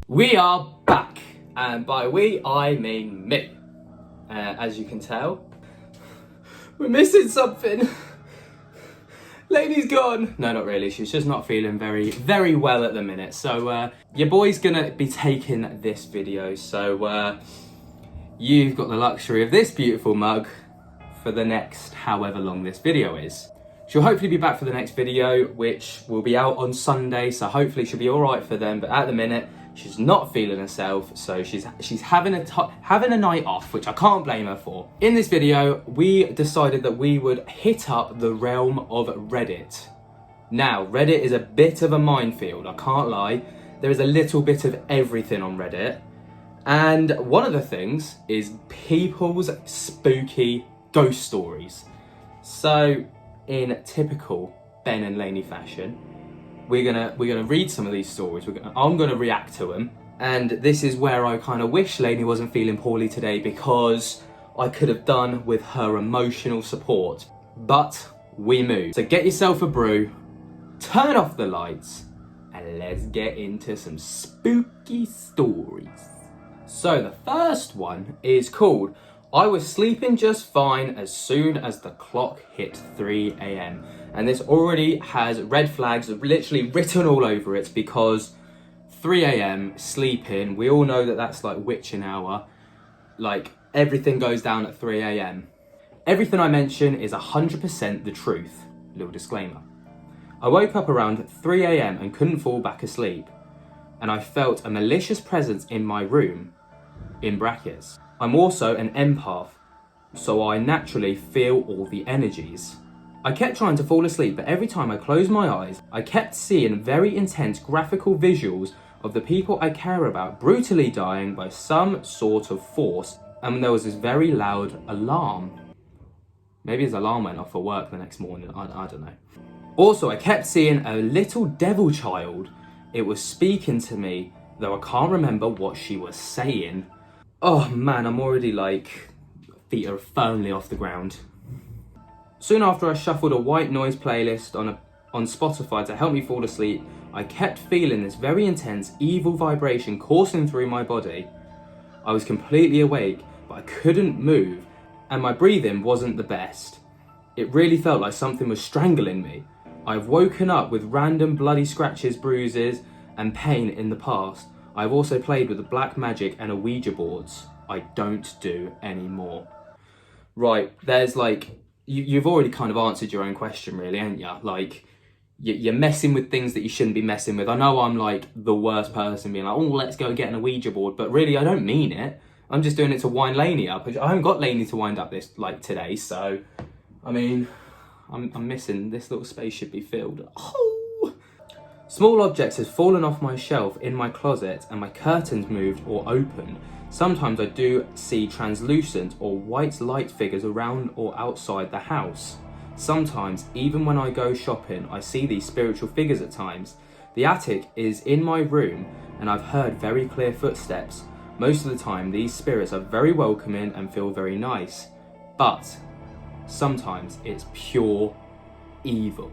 We are back, and by we, I mean me. As you can tell, we're missing something. Lainey's gone. No, not really. She's just not feeling very well at the minute. So your boy's gonna be taking this video. So you've got the luxury of this beautiful mug for the next however long this video is. She'll hopefully be back for the next video, which will be out on Sunday. So hopefully she'll be all right for them. But at the minute, she's not feeling herself, so she's having a night off, which I can't blame her for. In this video, we decided that we would hit up the realm of Reddit. Now, Reddit is a bit of a minefield, I can't lie. There is a little bit of everything on Reddit. And one of the things is people's spooky ghost stories. So, in typical Ben and Lainey fashion, we're gonna read some of these stories. I'm gonna react to them, and this is where I kind of wish Lainey wasn't feeling poorly today, because I could have done with her emotional support. But we moved. So get yourself a brew, turn off the lights, and let's get into some spooky stories. So the first one is called "I was sleeping just fine as soon as the clock hit 3 a.m. And this already has red flags literally written all over it, because 3 a.m. sleeping, we all know that that's like witching hour. Like, everything goes down at 3 a.m. Everything I mention is 100% the truth. Little disclaimer. I woke up around 3 a.m. and couldn't fall back asleep. And I felt a malicious presence in my room, in brackets. I'm also an empath, so I naturally feel all the energies. I kept trying to fall asleep, but every time I closed my eyes, I kept seeing very intense graphical visuals of the people I care about brutally dying by some sort of force, and there was this very loud alarm. Maybe his alarm went off for work the next morning, I don't know. Also, I kept seeing a little devil child. It was speaking to me, though I can't remember what she was saying. Oh man, I'm already like, feet are firmly off the ground. Soon after I shuffled a white noise playlist on Spotify to help me fall asleep, I kept feeling this very intense evil vibration coursing through my body. I was completely awake, but I couldn't move, and my breathing wasn't the best. It really felt like something was strangling me. I've woken up with random bloody scratches, bruises, and pain in the past. I've also played with the black magic and a Ouija boards. I don't do anymore. Right, there's like, you've already kind of answered your own question really, ain't ya? Like, you're messing with things that you shouldn't be messing with. I know I'm like the worst person being like, oh, let's go get a Ouija board, but really I don't mean it. I'm just doing it to wind Lainey up. I haven't got Lainey to wind up this like today, so, I mean, I'm missing, this little space should be filled. Oh! Small objects have fallen off my shelf in my closet, and my curtains moved or opened. Sometimes I do see translucent or white light figures around or outside the house. Sometimes, even when I go shopping, I see these spiritual figures at times. The attic is in my room, and I've heard very clear footsteps. Most of the time, these spirits are very welcoming and feel very nice. But sometimes it's pure evil.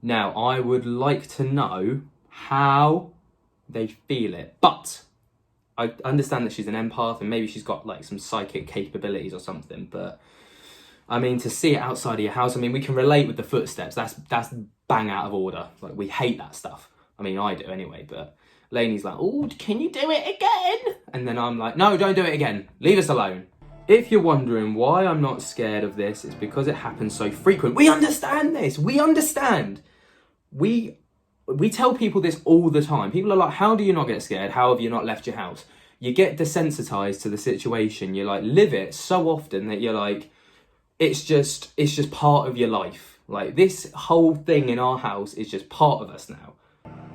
Now, I would like to know how they feel it, but I understand that she's an empath and maybe she's got like some psychic capabilities or something, but I mean, to see it outside of your house, I mean, we can relate with the footsteps. That's bang out of order. Like, we hate that stuff. I mean, I do anyway, but Lainey's like, oh, can you do it again? And then I'm like, no, don't do it again. Leave us alone. If you're wondering why I'm not scared of this, it's because it happens so frequent. We understand this. We understand. We tell people this all the time. People are like, how do you not get scared? How have you not left your house? You get desensitized to the situation. You like live it so often that you're like, it's just part of your life. Like, this whole thing in our house is just part of us now.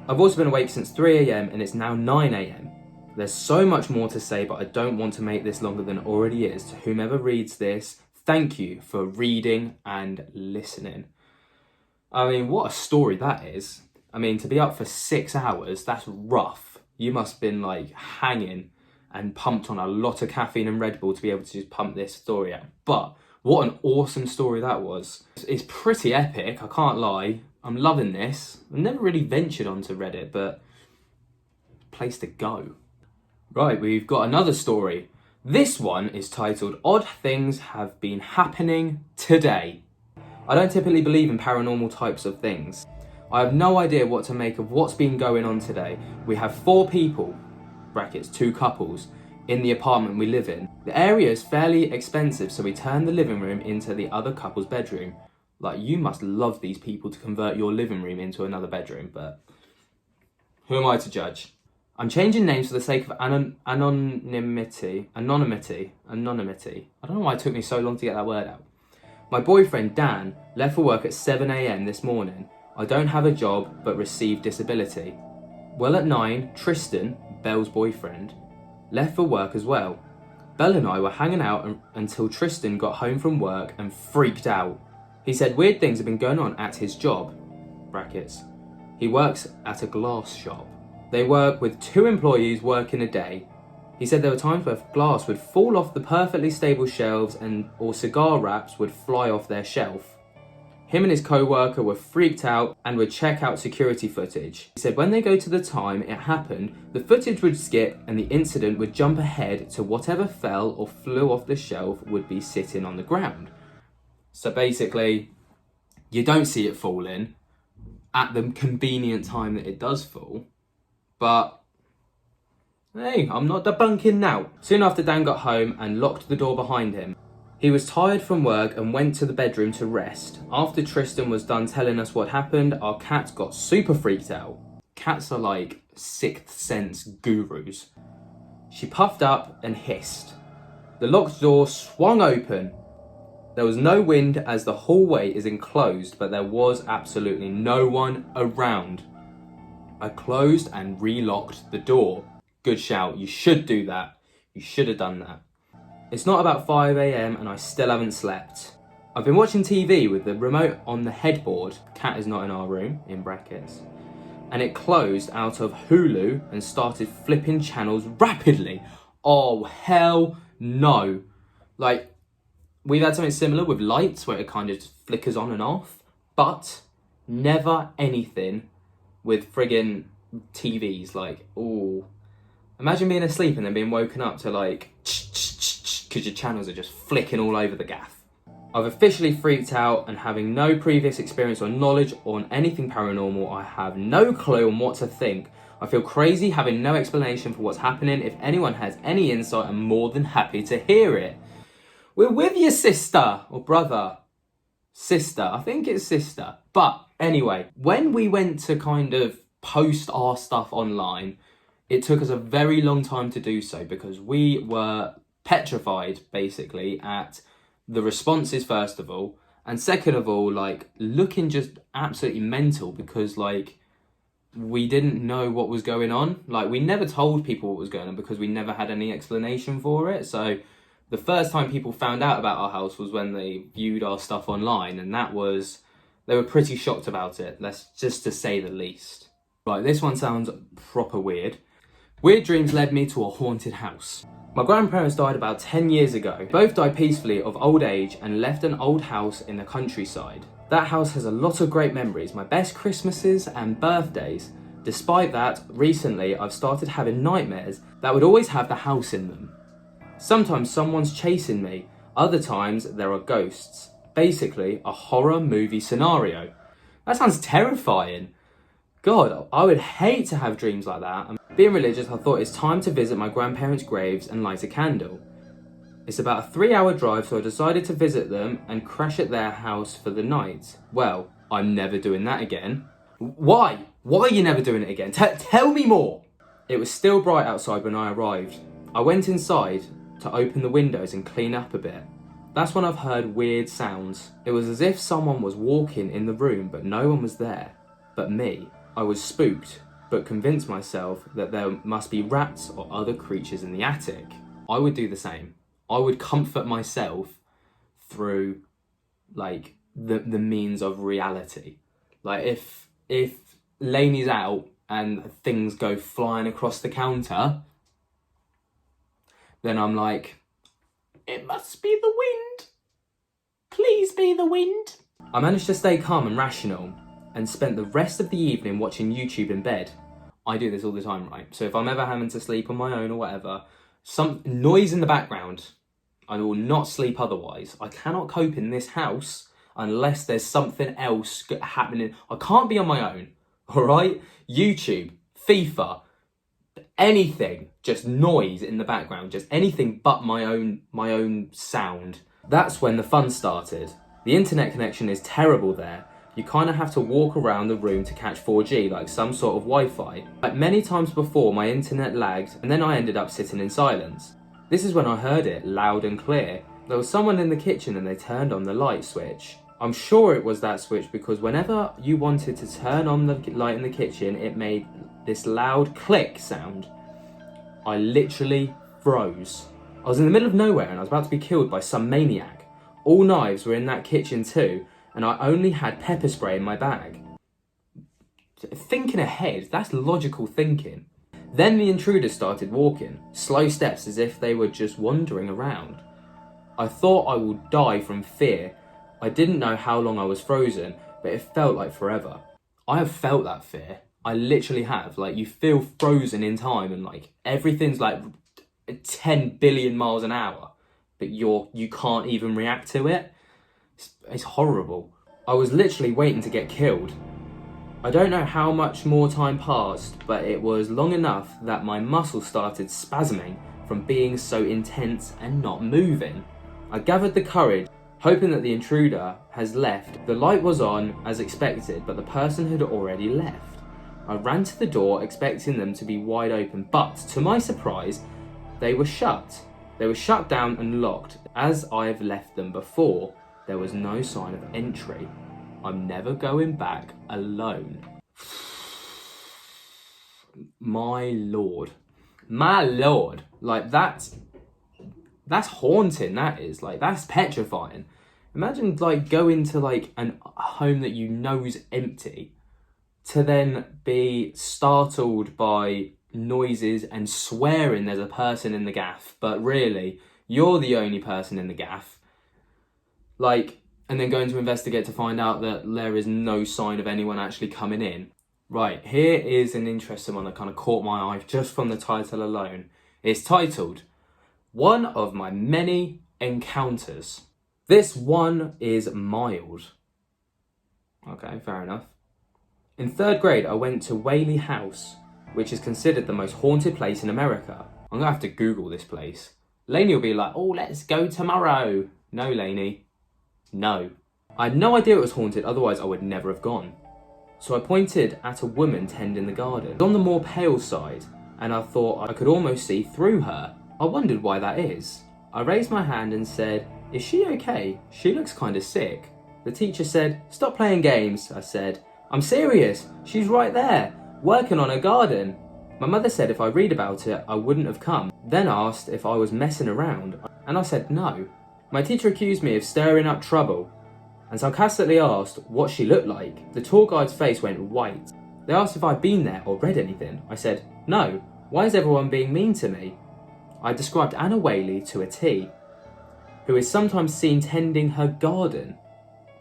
I've also been awake since 3 a.m. and it's now 9 a.m. There's so much more to say, but I don't want to make this longer than it already is. To whomever reads this, thank you for reading and listening. I mean, what a story that is. I mean, to be up for 6 hours, that's rough. You must have been like hanging and pumped on a lot of caffeine and Red Bull to be able to just pump this story out. But what an awesome story that was. It's pretty epic, I can't lie. I'm loving this. I've never really ventured onto Reddit, but place to go. Right, we've got another story. This one is titled Odd Things Have Been Happening Today. I don't typically believe in paranormal types of things. I have no idea what to make of what's been going on today. We have 4 people, brackets 2 couples, in the apartment we live in. The area is fairly expensive, so we turned the living room into the other couple's bedroom. Like, you must love these people to convert your living room into another bedroom, but who am I to judge? I'm changing names for the sake of anonymity. I don't know why it took me so long to get that word out. My boyfriend, Dan, left for work at 7 a.m. this morning. I don't have a job, but received disability. Well, at 9, Tristan, Belle's boyfriend, left for work as well. Belle and I were hanging out until Tristan got home from work and freaked out. He said weird things have been going on at his job, brackets. He works at a glass shop. They work with 2 employees working a day. He said there were times where glass would fall off the perfectly stable shelves or cigar wraps would fly off their shelf. Him and his co-worker were freaked out and would check out security footage. He said when they go to the time it happened, the footage would skip and the incident would jump ahead to whatever fell or flew off the shelf would be sitting on the ground. So basically, you don't see it falling at the convenient time that it does fall, but hey, I'm not debunking now. Soon after, Dan got home and locked the door behind him. He was tired from work and went to the bedroom to rest. After Tristan was done telling us what happened, our cat got super freaked out. Cats are like 6th sense gurus. She puffed up and hissed. The locked door swung open. There was no wind as the hallway is enclosed, but there was absolutely no one around. I closed and relocked the door. Good shout, you should do that. You should have done that. It's not about 5 a.m. and I still haven't slept. I've been watching TV with the remote on the headboard. Cat is not in our room, in brackets. And it closed out of Hulu and started flipping channels rapidly. Oh, hell no. Like, we've had something similar with lights where it kind of just flickers on and off, but never anything with friggin' TVs. Like, ooh. Imagine being asleep and then being woken up to like, because your channels are just flicking all over the gaff. I've officially freaked out, and having no previous experience or knowledge on anything paranormal, I have no clue on what to think. I feel crazy having no explanation for what's happening. If anyone has any insight, I'm more than happy to hear it. We're with you, sister or brother. Sister, I think it's sister. But anyway, when we went to kind of post our stuff online, it took us a very long time to do so because we were petrified basically at the responses first of all, and second of all, like, looking just absolutely mental because like we didn't know what was going on. Like, we never told people what was going on because we never had any explanation for it. So the first time people found out about our house was when they viewed our stuff online, and they were pretty shocked about it, that's just to say the least. Right, this one sounds proper weird. Weird dreams led me to a haunted house. My grandparents died about 10 years ago. Both died peacefully of old age and left an old house in the countryside. That house has a lot of great memories, my best Christmases and birthdays. Despite that, recently I've started having nightmares that would always have the house in them. Sometimes someone's chasing me, other times there are ghosts. Basically, a horror movie scenario. That sounds terrifying. God, I would hate to have dreams like that. And being religious, I thought it's time to visit my grandparents' graves and light a candle. It's about a 3-hour drive, so I decided to visit them and crash at their house for the night. Well, I'm never doing that again. Why? Why are you never doing it again? Tell me more! It was still bright outside when I arrived. I went inside to open the windows and clean up a bit. That's when I've heard weird sounds. It was as if someone was walking in the room, but no one was there but me. I was spooked, but convinced myself that there must be rats or other creatures in the attic. I would do the same. I would comfort myself through like the means of reality. Like if Lainey's out and things go flying across the counter, then I'm like, it must be the wind. Please be the wind. I managed to stay calm and rational and spent the rest of the evening watching YouTube in bed. I do this all the time, right? So if I'm ever having to sleep on my own or whatever, some noise in the background, I will not sleep otherwise. I cannot cope in this house unless there's something else happening. I can't be on my own, all right? YouTube, FIFA, anything, just noise in the background, just anything but my own sound. That's when the fun started. The internet connection is terrible there. You kind of have to walk around the room to catch 4G, like some sort of Wi-Fi. Like many times before, my internet lagged, and then I ended up sitting in silence. This is when I heard it loud and clear. There was someone in the kitchen and they turned on the light switch. I'm sure it was that switch because whenever you wanted to turn on the light in the kitchen, it made this loud click sound. I literally froze. I was in the middle of nowhere and I was about to be killed by some maniac. All knives were in that kitchen too, and I only had pepper spray in my bag. Thinking ahead, that's logical thinking. Then the intruders started walking, slow steps as if they were just wandering around. I thought I would die from fear. I didn't know how long I was frozen, but it felt like forever. I have felt that fear. I literally have. Like, you feel frozen in time and like everything's like 10 billion miles an hour, but you can't even react to it. It's horrible. I was literally waiting to get killed. I don't know how much more time passed, but it was long enough that my muscles started spasming from being so intense and not moving. I gathered the courage, hoping that the intruder has left. The light was on as expected, but the person had already left. I ran to the door expecting them to be wide open, but to my surprise, they were shut. They were shut down and locked. As I've left them before, there was no sign of entry. I'm never going back alone. My lord. My lord. Like, that's haunting, that is. Like, that's petrifying. Imagine, like, going to, like, a home that you know is empty to then be startled by noises and swearing there's a person in the gaff, but really, you're the only person in the gaff. Like, and then going to investigate to find out that there is no sign of anyone actually coming in. Right, here is an interesting one that kind of caught my eye just from the title alone. It's titled, One of My Many Encounters. This one is mild. Okay, fair enough. In 3rd grade, I went to Whaley House, which is considered the most haunted place in America. I'm gonna have to Google this place. Lainey will be like, oh, let's go tomorrow. No, Lainey. No. I had no idea it was haunted, otherwise I would never have gone. So I pointed at a woman tending the garden. It was on the more pale side, and I thought I could almost see through her. I wondered why that is. I raised my hand and said, is she okay? She looks kind of sick. The teacher said, stop playing games. I said, I'm serious. She's right there, working on her garden. My mother said if I read about it, I wouldn't have come. Then asked if I was messing around, and I said no. My teacher accused me of stirring up trouble and sarcastically asked what she looked like. The tour guide's face went white. They asked if I'd been there or read anything. I said, no. Why is everyone being mean to me? I described Anna Whaley to a T, who is sometimes seen tending her garden.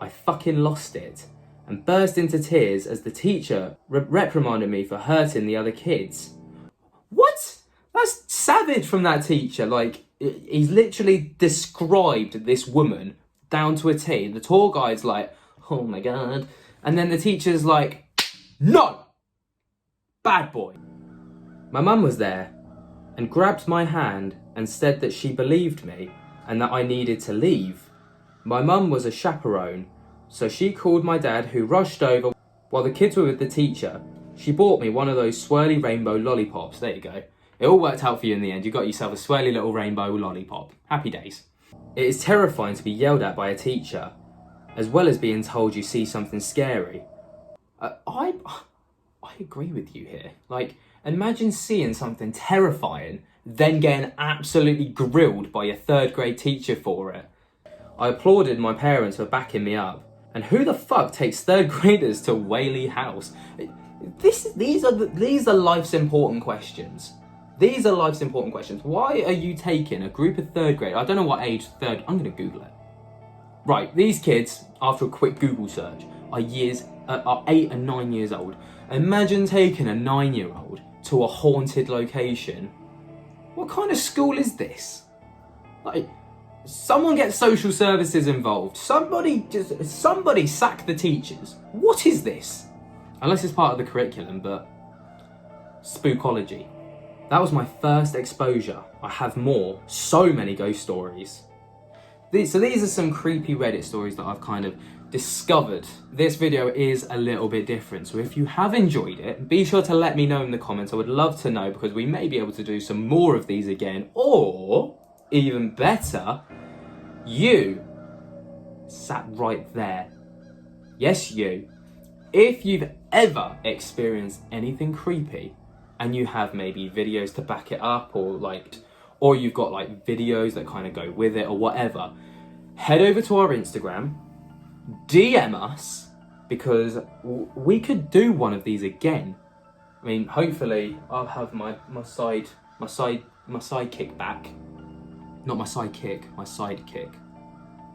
I fucking lost it and burst into tears as the teacher reprimanded me for hurting the other kids. What? That's savage from that teacher. Like, he's literally described this woman down to a T. The tour guide's like, oh my God. And then the teacher's like, no! Bad boy. My mum was there and grabbed my hand and said that she believed me and that I needed to leave. My mum was a chaperone, so she called my dad, who rushed over while the kids were with the teacher. She bought me one of those swirly rainbow lollipops. There you go. It all worked out for you in the end. You got yourself a swirly little rainbow lollipop. Happy days. It is terrifying to be yelled at by a teacher, as well as being told you see something scary. I agree with you here. Like, imagine seeing something terrifying, then getting absolutely grilled by your 3rd grade teacher for it. I applauded my parents for backing me up. And who the fuck takes 3rd graders to Whaley House? These are life's important questions. These are life's important questions. Why are you taking a group of 3rd grade? I don't know what age 3rd. I'm going to Google it. Right, these kids, after a quick Google search, are 8 and 9 years old. Imagine taking a 9-year-old to a haunted location. What kind of school is this? Like, someone get social services involved. Somebody sack the teachers. What is this? Unless it's part of the curriculum, but spookology. That was my first exposure. I have more, so many ghost stories. These are some creepy Reddit stories that I've kind of discovered. This video is a little bit different, so if you have enjoyed it, be sure to let me know in the comments. I would love to know, because we may be able to do some more of these again, or even better, you sat right there. Yes, you. If you've ever experienced anything creepy and you have maybe videos to back it up, or you've got like videos that kind of go with it or whatever, head over to our Instagram, DM us, because we could do one of these again. I mean, hopefully I'll have my sidekick back. Not my sidekick, my sidekick.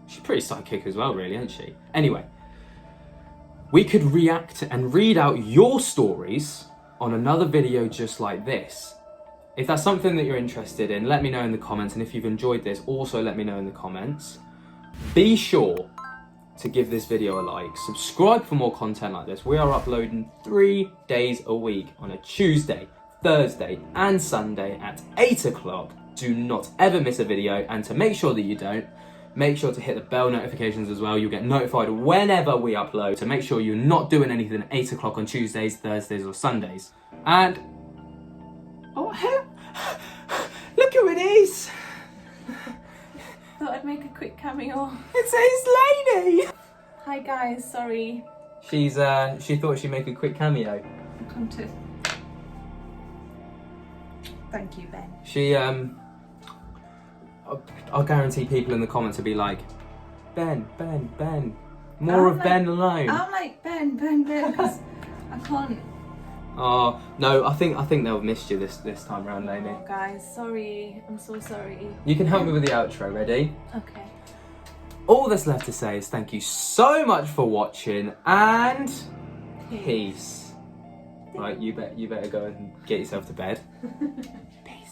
She's pretty sidekick as well, really, isn't she? Anyway, we could react and read out your stories on another video just like this. If that's something that you're interested in, let me know in the comments. And if you've enjoyed this, also let me know in the comments. Be sure to give this video a like. Subscribe for more content like this. We are uploading 3 days a week on a Tuesday, Thursday, and Sunday at 8 o'clock. Do not ever miss a video, and to make sure that you don't, make sure to hit the bell notifications as well. You'll get notified whenever we upload, so make sure you're not doing anything at 8 o'clock on Tuesdays, Thursdays, or Sundays. And oh, look who it is! Thought I'd make a quick cameo. It's Lainey! Hi guys, sorry. She thought she'd make a quick cameo. Come to. Thank you, Ben. She I'll guarantee people in the comments will be like, Ben, more of Ben alone. I'm like Ben, because I can't. Oh no, I think they'll have missed you this time round, Lainey. Oh guys, sorry. I'm so sorry. You can help me with the outro. Ready? Okay. All that's left to say is thank you so much for watching, and peace. Right, you better go and get yourself to bed. Peace.